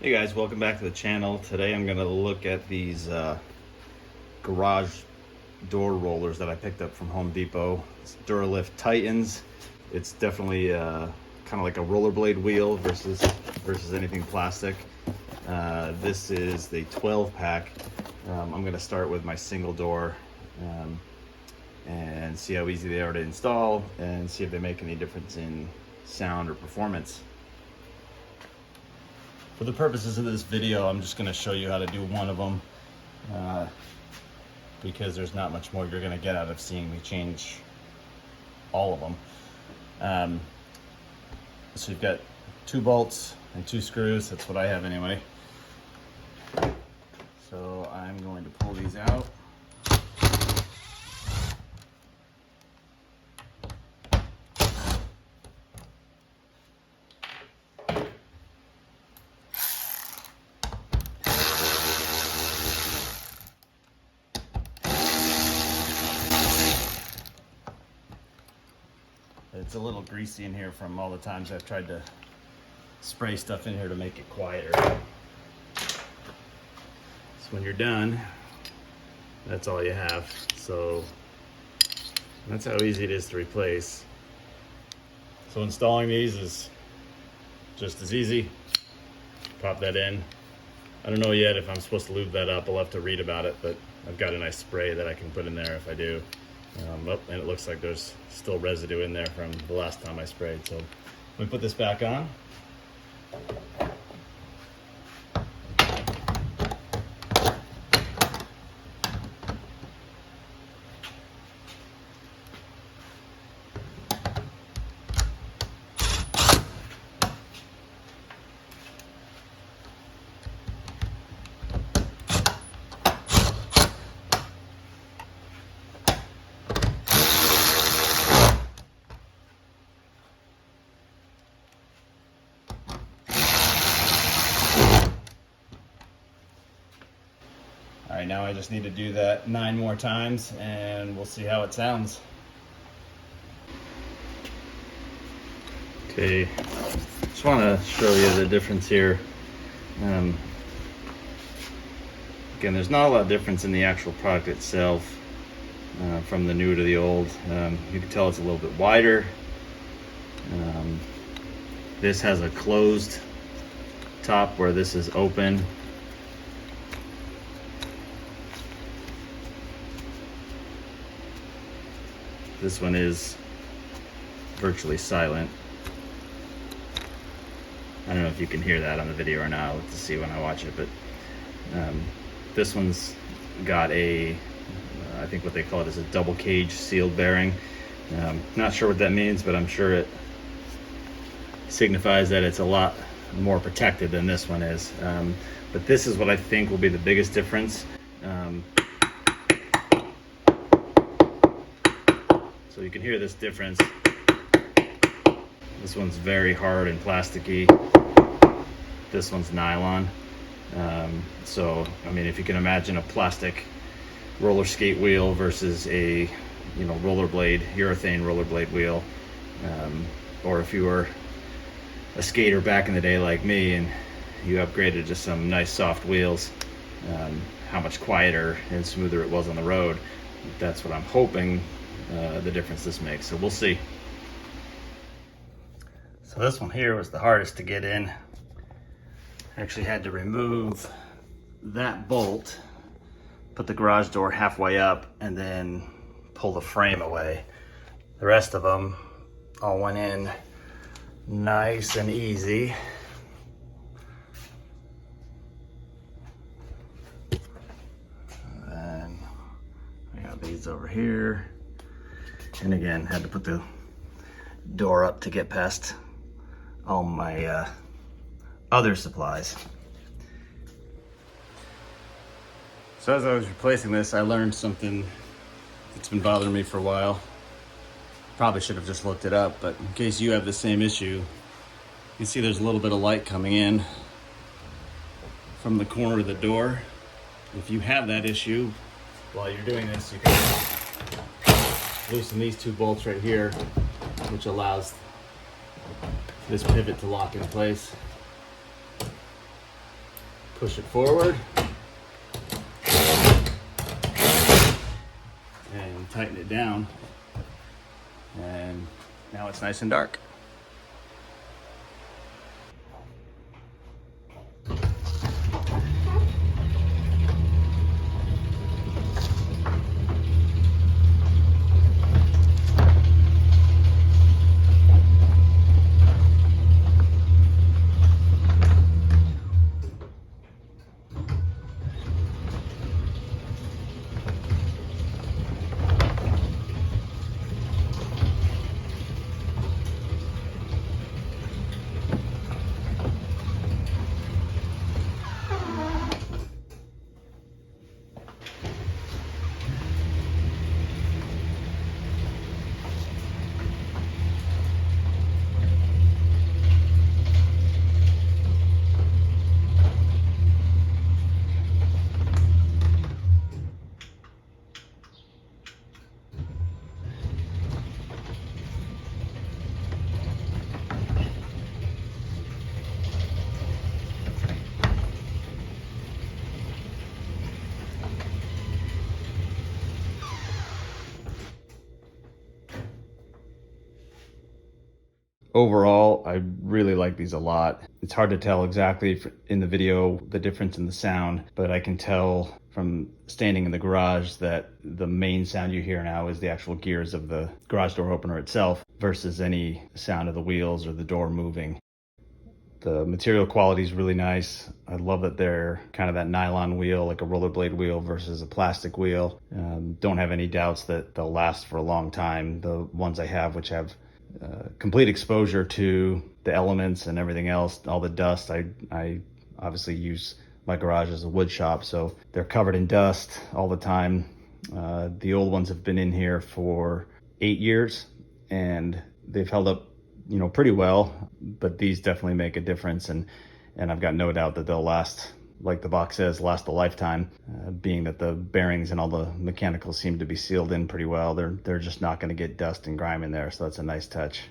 Hey guys, welcome back to the channel. Today I'm going to look at these garage door rollers that I picked up from Home Depot. It's Duralift Titans. It's definitely kind of like a rollerblade wheel versus anything plastic. This is the 12 pack. I'm going to start with my single door and see how easy they are to install and see if they make any difference in sound or performance. For the purposes of this video, I'm just going to show you how to do one of them because there's not much more you're going to get out of seeing me change all of them. So you've got 2 bolts and 2 screws. That's what I have anyway. So I'm going to pull these out. It's a little greasy in here from all the times I've tried to spray stuff in here to make it quieter. So when you're done, that's all you have. So that's how easy it is to replace. So installing these is just as easy. Pop that in. I don't know yet if I'm supposed to lube that up. I'll have to read about it, but I've got a nice spray that I can put in there if I do. And it looks like there's still residue in there from the last time I sprayed. So let me put this back on. All right, now I just need to do that 9 more times and we'll see how it sounds. Okay, just want to show you the difference here. Again, there's not a lot of difference in the actual product itself from the new to the old. You can tell it's a little bit wider. This has a closed top where this is open. This one is virtually silent. I don't know if you can hear that on the video or not. I'll have to see when I watch it, but this one's got a, I think what they call it is a double cage sealed bearing. Not sure what that means, but I'm sure it signifies that it's a lot more protected than this one is. But this is what I think will be the biggest difference. So you can hear this difference. This one's very hard and plasticky. This one's nylon. So, I mean, if you can imagine a plastic roller skate wheel versus a, rollerblade, urethane rollerblade wheel, or if you were a skater back in the day like me and you upgraded to some nice soft wheels, how much quieter and smoother it was on the road. That's what I'm hoping the difference this makes, so we'll see. So this one here was the hardest to get in. I actually had to remove that bolt, put the garage door halfway up, and then pull the frame away. The rest of them all went in nice and easy. And then I got these over here. And again, had to put the door up to get past all my other supplies. So as I was replacing this, I learned something that's been bothering me for a while. Probably should have just looked it up, but in case you have the same issue, you can see there's a little bit of light coming in from the corner of the door. If you have that issue, while you're doing this, you can loosen these 2 bolts right here, which allows this pivot to lock in place. push it forward and tighten it down, and now it's nice and dark. Overall, I really like these a lot. It's hard to tell exactly in the video the difference in the sound, but I can tell from standing in the garage that the main sound you hear now is the actual gears of the garage door opener itself versus any sound of the wheels or the door moving. The material quality is really nice. I love that they're kind of that nylon wheel, like a rollerblade wheel versus a plastic wheel. Don't have any doubts that they'll last for a long time. The ones I have, which have complete exposure to the elements and everything else, all the dust. I obviously use my garage as a wood shop, so they're covered in dust all the time. The old ones have been in here for 8 years and they've held up, pretty well, but these definitely make a difference, and I've got no doubt that they'll last, like the box says, last a lifetime, being that the bearings and all the mechanicals seem to be sealed in pretty well. They're just not going to get dust and grime in there, so that's a nice touch.